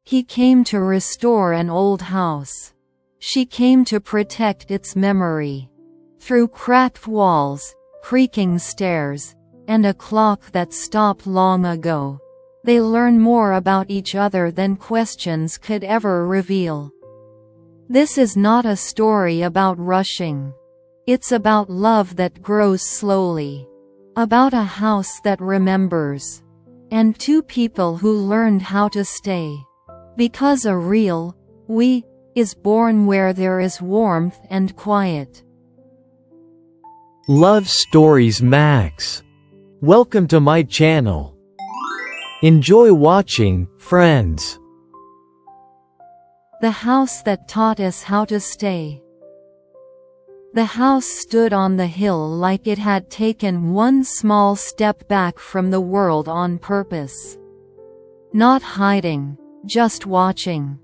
He came to restore an old house. She came to protect its memory. Through cracked walls, creaking stairs, and a clock that stopped long ago, they learn more about each other than questions could ever reveal. This is not a story about rushing. It's about love that grows slowly. About a house that remembers. And two people who learned how to stay. Because a real we is born where there is warmth and quiet. Love Stories Max. Welcome to my channel. Enjoy watching, friends. The house that taught us how to stay. The house stood on the hill like it had taken one small step back from the world on purpose. Not hiding, just watching.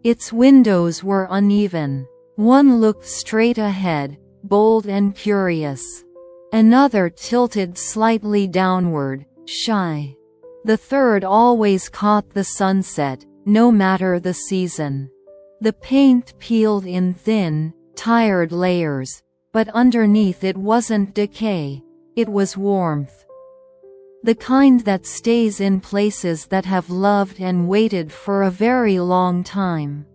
Its windows were uneven. One looked straight ahead, bold and curious. Another tilted slightly downward, shy. The third always caught the sunset, no matter the season. The paint peeled in thin, tired layers, but underneath it wasn't decay, it was warmth. The kind that stays in places that have loved and waited for a very long time.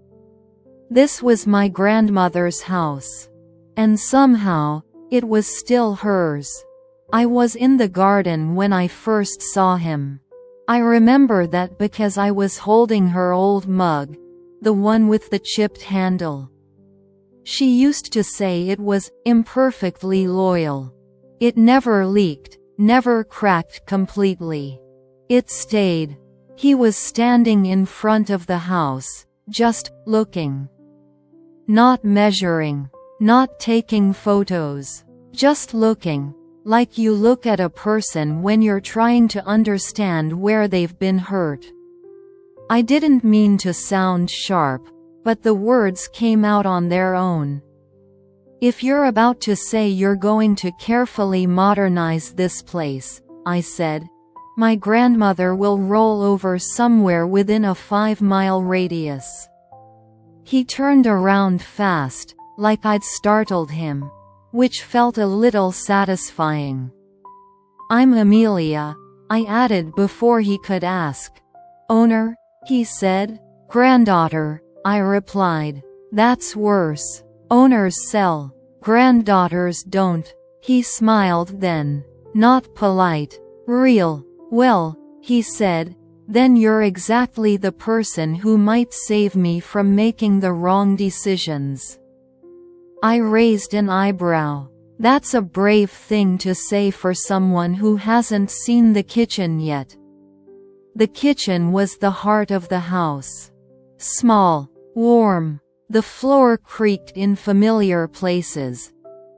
This was my grandmother's house. And somehow, it was still hers. I was in the garden when I first saw him. I remember that because I was holding her old mug, the one with the chipped handle. She used to say it was imperfectly loyal. It never leaked, never cracked completely. It stayed. He was standing in front of the house, just looking. Not measuring. Not taking photos. Just looking, like you look at a person when you're trying to understand where they've been hurt. I didn't mean to sound sharp, but the words came out on their own. If you're about to say you're going to carefully modernize this place, I said, my grandmother will roll over somewhere within a 5-mile radius. He turned around fast, like I'd startled him, which felt a little satisfying. I'm Amelia, I added before he could ask. Owner, he said. Granddaughter, I replied. That's worse. Owners sell. Granddaughters don't. He smiled then. Not polite. Real. Well, he said, then you're exactly the person who might save me from making the wrong decisions. I raised an eyebrow. That's a brave thing to say for someone who hasn't seen the kitchen yet. The kitchen was the heart of the house. Small, warm. The floor creaked in familiar places.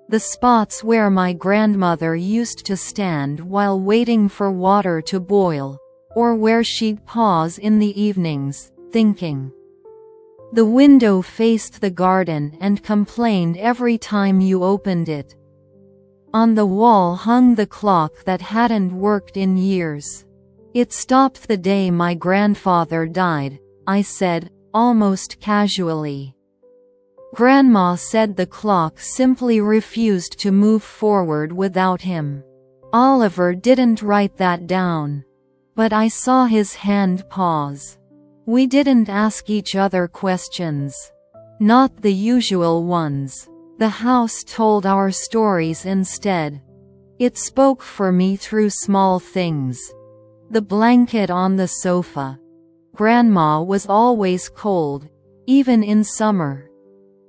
The spots where my grandmother used to stand while waiting for water to boil, or where she'd pause in the evenings, thinking. The window faced the garden and complained every time you opened it. On the wall hung the clock that hadn't worked in years. It stopped the day my grandfather died, I said, almost casually. Grandma said the clock simply refused to move forward without him. Oliver didn't write that down. But I saw his hand pause. We didn't ask each other questions. Not the usual ones. The house told our stories instead. It spoke for me through small things. The blanket on the sofa. Grandma was always cold, even in summer.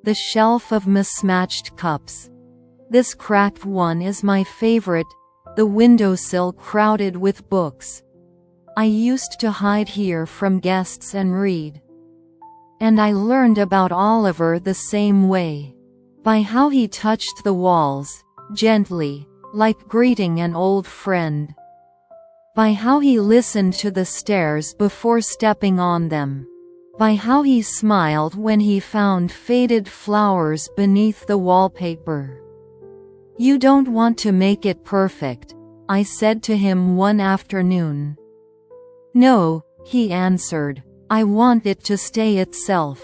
The shelf of mismatched cups. This cracked one is my favorite, the windowsill crowded with books. I used to hide here from guests and read. And I learned about Oliver the same way. By how he touched the walls, gently, like greeting an old friend. By how he listened to the stairs before stepping on them. By how he smiled when he found faded flowers beneath the wallpaper. You don't want to make it perfect, I said to him one afternoon. No, he answered. I want it to stay itself.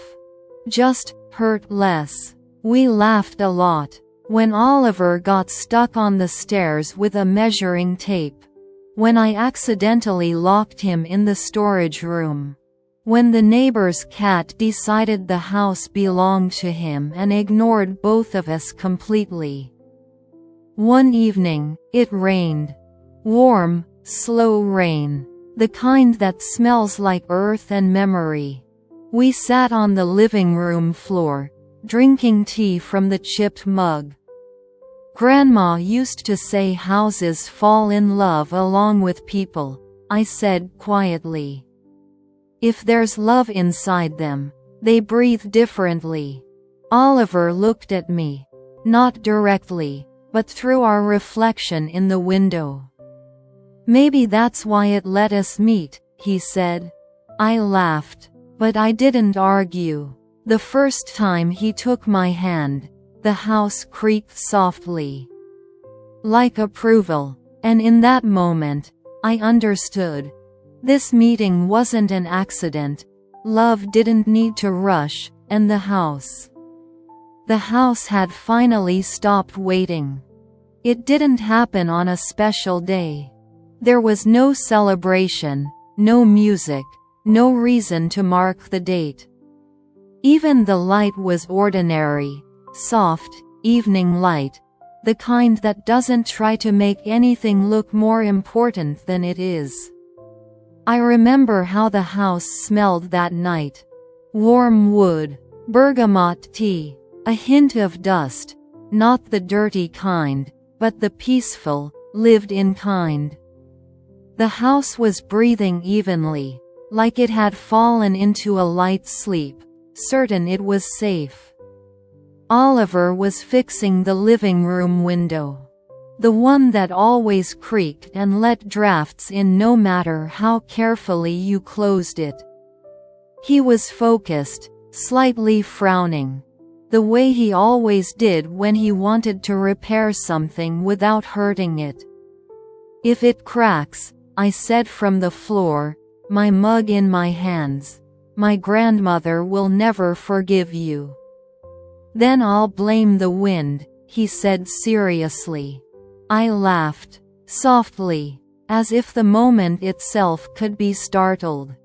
Just hurt less. We laughed a lot. When Oliver got stuck on the stairs with a measuring tape. When I accidentally locked him in the storage room. When the neighbor's cat decided the house belonged to him and ignored both of us completely. One evening, it rained. Warm, slow rain. The kind that smells like earth and memory. We sat on the living room floor, drinking tea from the chipped mug. Grandma used to say houses fall in love along with people, I said quietly. If there's love inside them, they breathe differently. Oliver looked at me. Not directly, but through our reflection in the window. Maybe that's why it let us meet, he said. I laughed, but I didn't argue. The first time he took my hand, the house creaked softly. Like approval, and in that moment, I understood. This meeting wasn't an accident. Love didn't need to rush, and the house had finally stopped waiting. It didn't happen on a special day. There was no celebration, no music, no reason to mark the date. Even the light was ordinary, soft, evening light, the kind that doesn't try to make anything look more important than it is. I remember how the house smelled that night. Warm wood, bergamot tea, a hint of dust, not the dirty kind, but the peaceful, lived-in kind. The house was breathing evenly, like it had fallen into a light sleep, certain it was safe. Oliver was fixing the living room window. The one that always creaked and let drafts in no matter how carefully you closed it. He was focused, slightly frowning. The way he always did when he wanted to repair something without hurting it. If it cracks, I said from the floor, my mug in my hands, my grandmother will never forgive you. Then I'll blame the wind, he said seriously. I laughed, softly, as if the moment itself could be startled.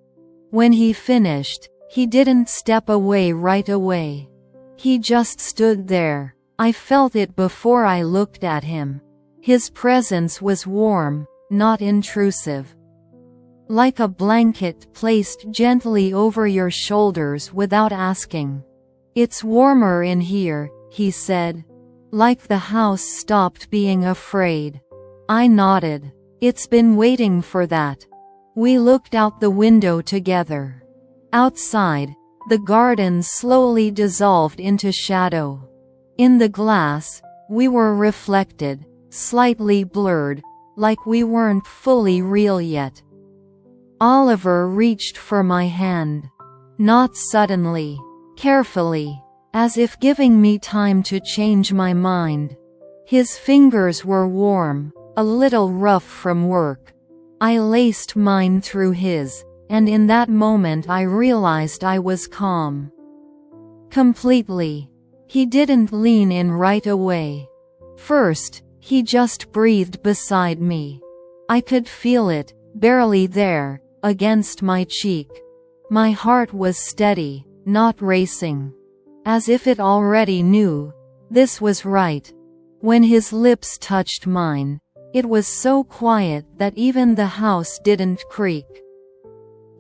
When he finished, he didn't step away right away. He just stood there. I felt it before I looked at him. His presence was warm, not intrusive. Like a blanket placed gently over your shoulders without asking. It's warmer in here, he said. Like the house stopped being afraid. I nodded. It's been waiting for that. We looked out the window together. Outside, the garden slowly dissolved into shadow. In the glass, we were reflected, slightly blurred, like we weren't fully real yet. Oliver reached for my hand. Not suddenly, carefully, as if giving me time to change my mind. His fingers were warm, a little rough from work. I laced mine through his, and in that moment I realized I was calm. Completely. He didn't lean in right away. First, he just breathed beside me. I could feel it, barely there, against my cheek. My heart was steady, not racing. As if it already knew. This was right. When his lips touched mine, it was so quiet that even the house didn't creak.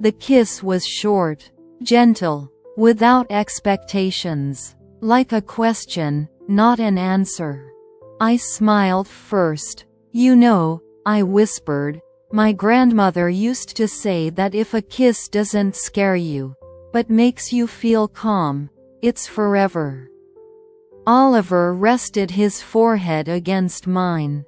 The kiss was short, gentle, without expectations. Like a question, not an answer. I smiled first. You know, I whispered, my grandmother used to say that if a kiss doesn't scare you, but makes you feel calm, it's forever. Oliver rested his forehead against mine.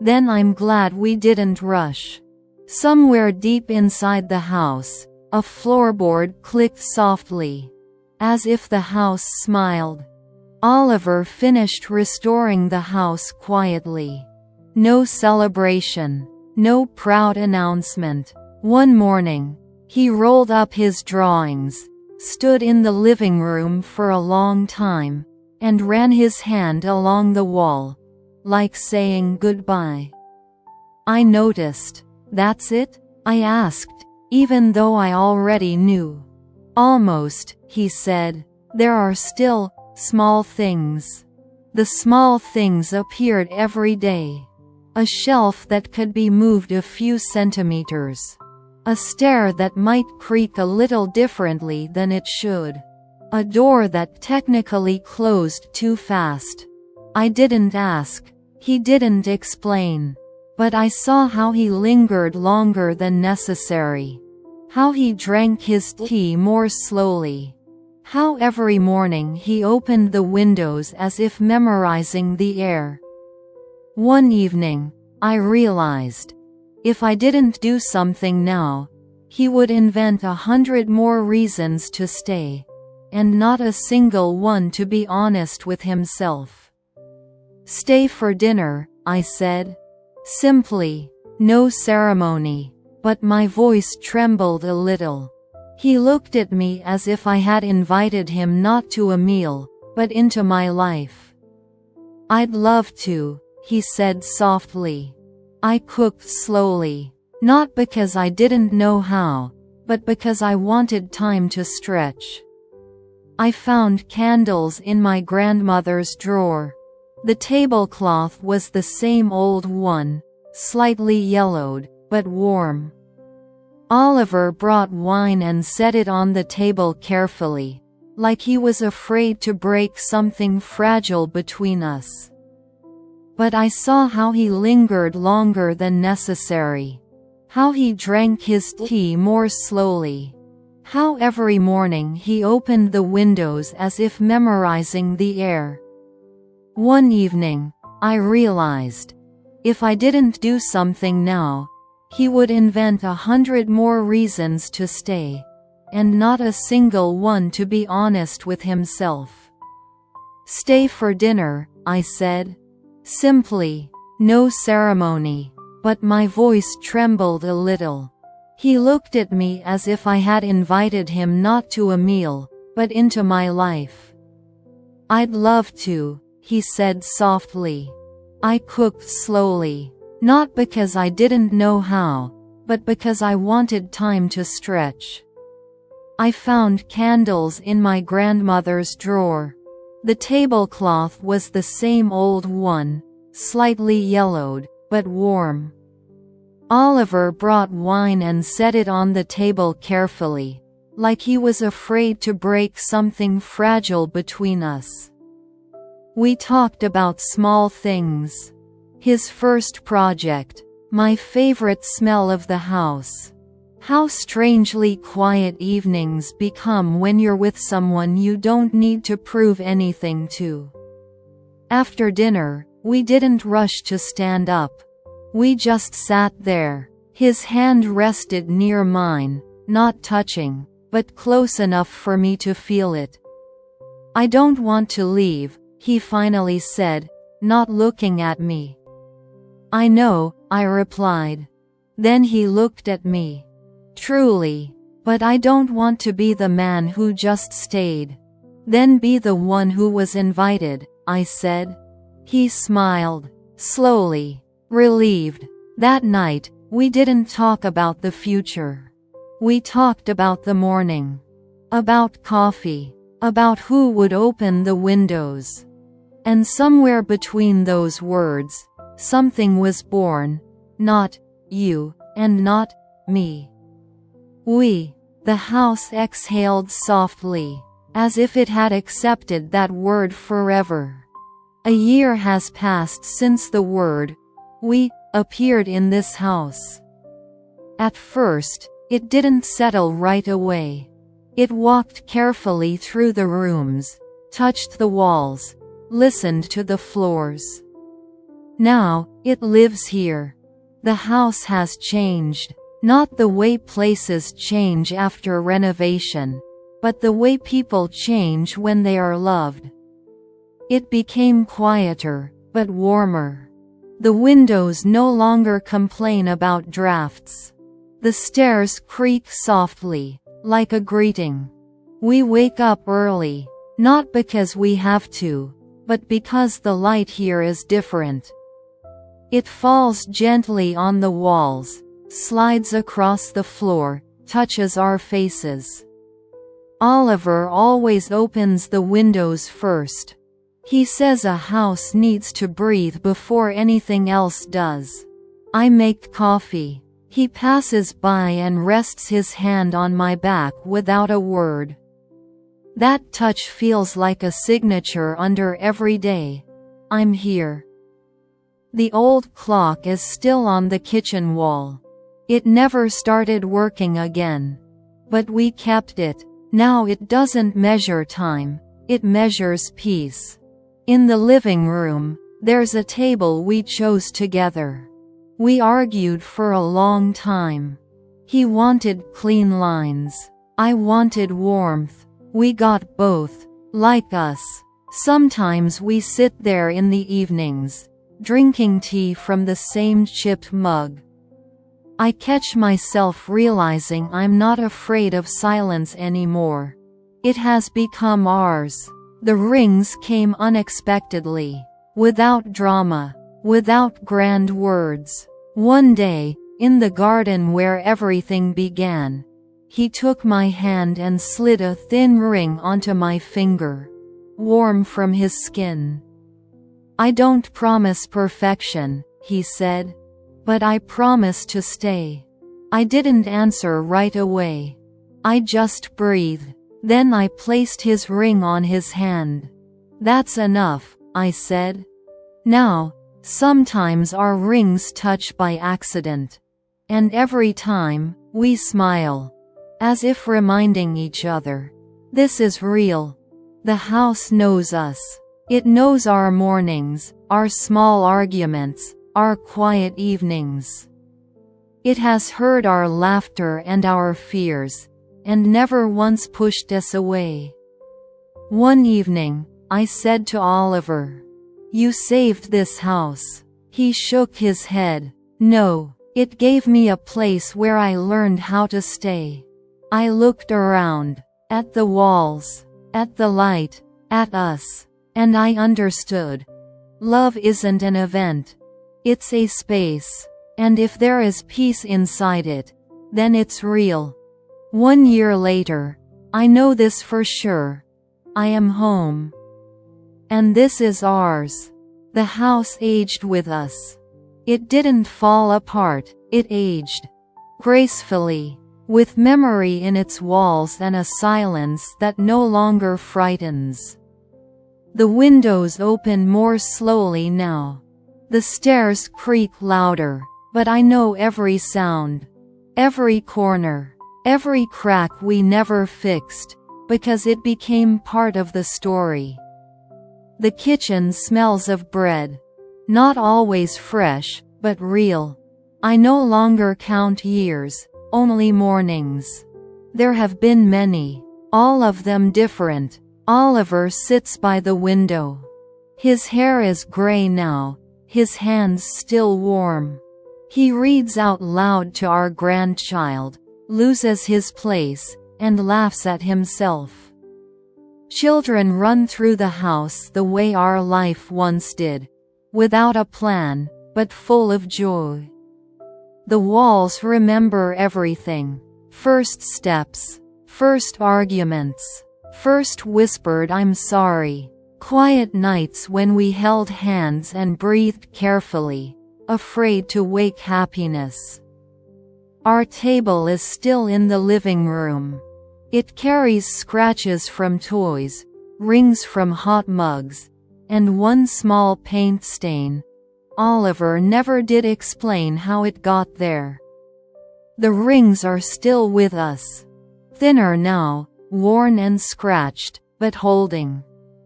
Then I'm glad we didn't rush. Somewhere deep inside the house, a floorboard clicked softly. As if the house smiled. Oliver finished restoring the house quietly. No celebration. No proud announcement. One morning, He rolled up his drawings, stood in the living room for a long time, and ran his hand along the wall, like saying goodbye. I noticed. "That's it?" I asked, even though I already knew. "Almost," he said. "There are still small things." The small things appeared every day. A shelf that could be moved a few centimeters. A stair that might creak a little differently than it should. A door that technically closed too fast. I didn't ask. He didn't explain. But I saw how he lingered longer than necessary. How he drank his tea more slowly. How every morning he opened the windows as if memorizing the air. One evening, I realized, if I didn't do something now, he would invent 100 more reasons to stay, and not a single one to be honest with himself. "Stay for dinner," I said. Simply, no ceremony, but my voice trembled a little. He looked at me as if I had invited him not to a meal, but into my life. "I'd love to," he said softly. I cooked slowly. Not because I didn't know how, but because I wanted time to stretch. I found candles in my grandmother's drawer. The tablecloth was the same old one, slightly yellowed, but warm. Oliver brought wine and set it on the table carefully, like he was afraid to break something fragile between us. But I saw how he lingered longer than necessary. How he drank his tea more slowly. How every morning he opened the windows as if memorizing the air. One evening, I realized, if I didn't do something now, he would invent 100 more reasons to stay, and not a single one to be honest with himself. "Stay for dinner," I said. Simply, no ceremony. But my voice trembled a little. He looked at me as if I had invited him not to a meal, but into my life. "I'd love to," he said softly. I cooked slowly. Not because I didn't know how, but because I wanted time to stretch. I found candles in my grandmother's drawer. The tablecloth was the same old one, slightly yellowed, but warm. Oliver brought wine and set it on the table carefully, like he was afraid to break something fragile between us. We talked about small things. His first project, my favorite smell of the house. How strangely quiet evenings become when you're with someone you don't need to prove anything to. After dinner, we didn't rush to stand up. We just sat there. His hand rested near mine, not touching, but close enough for me to feel it. "I don't want to leave," he finally said, not looking at me. "I know," I replied. Then he looked at me. "Truly. But I don't want to be the man who just stayed. Then be the one who was invited," I said. He smiled, slowly, relieved. That night, we didn't talk about the future. We talked about the morning. About coffee. About who would open the windows. And somewhere between those words, something was born. Not you, and not me. We. The house exhaled softly, as if it had accepted that word forever. A year has passed since the word, "we," appeared in this house. At first, it didn't settle right away. It walked carefully through the rooms, touched the walls, listened to the floors. Now, it lives here. The house has changed. Not the way places change after renovation, but the way people change when they are loved. It became quieter, but warmer. The windows no longer complain about drafts. The stairs creak softly, like a greeting. We wake up early, not because we have to, but because the light here is different. It falls gently on the walls, slides across the floor, touches our faces. Oliver always opens the windows first. He says a house needs to breathe before anything else does. I make coffee. He passes by and rests his hand on my back without a word. That touch feels like a signature under every day. I'm here. The old clock is still on the kitchen wall. It never started working again. But we kept it. Now it doesn't measure time, it measures peace. In the living room, there's a table we chose together. We argued for a long time. He wanted clean lines. I wanted warmth. We got both. Like us. Sometimes we sit there in the evenings, drinking tea from the same chipped mug. I catch myself realizing I'm not afraid of silence anymore. It has become ours. The rings came unexpectedly, without drama, without grand words. One day, in the garden where everything began, he took my hand and slid a thin ring onto my finger, warm from his skin. "I don't promise perfection," he said. "But I promise to stay." I didn't answer right away. I just breathed. Then I placed his ring on his hand. "That's enough," I said. Now, sometimes our rings touch by accident. And every time, we smile. As if reminding each other, this is real. The house knows us. It knows our mornings, our small arguments, our quiet evenings. It has heard our laughter and our fears, and never once pushed us away. One evening, I said to Oliver, "You saved this house." He shook his head. "No, it gave me a place where I learned how to stay." I looked around, at the walls, at the light, at us, and I understood. Love isn't an event. It's a space, and if there is peace inside it, then it's real. 1 year later, I know this for sure. I am home. And this is ours. The house aged with us. It didn't fall apart, it aged. Gracefully, with memory in its walls and a silence that no longer frightens. The windows open more slowly now. The stairs creak louder, but I know every sound, every corner, every crack we never fixed, because it became part of the story. The kitchen smells of bread. Not always fresh, but real. I no longer count years, only mornings. There have been many, all of them different. Oliver sits by the window. His hair is gray now, his hands still warm. He reads out loud to our grandchild, loses his place, and laughs at himself. Children run through the house the way our life once did, without a plan, but full of joy. The walls remember everything. First steps, first arguments, first whispered "I'm sorry." Quiet nights when we held hands and breathed carefully, afraid to wake happiness. Our table is still in the living room. It carries scratches from toys, rings from hot mugs, and one small paint stain. Oliver never did explain how it got there. The rings are still with us. Thinner now, worn and scratched, but holding.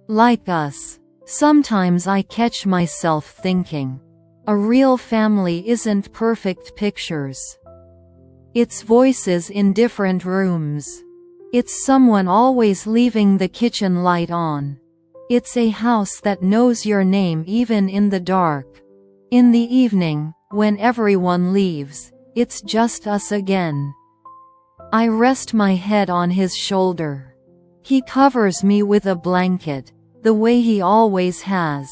Like us. Sometimes I catch myself thinking, a real family isn't perfect pictures. It's voices in different rooms. It's someone always leaving the kitchen light on. It's a house that knows your name even in the dark. In the evening, when everyone leaves, It's just us again. I rest my head on his shoulder. He covers me with a blanket, the way he always has.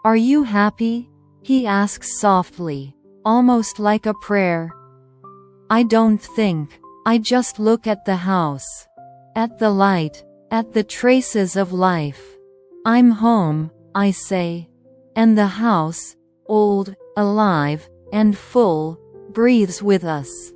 Are you happy? He asks softly, almost like a prayer. I don't think. I just look at the house. At the light, at the traces of life. I'm home, I say. And the house, old, alive, and full, breathes with us.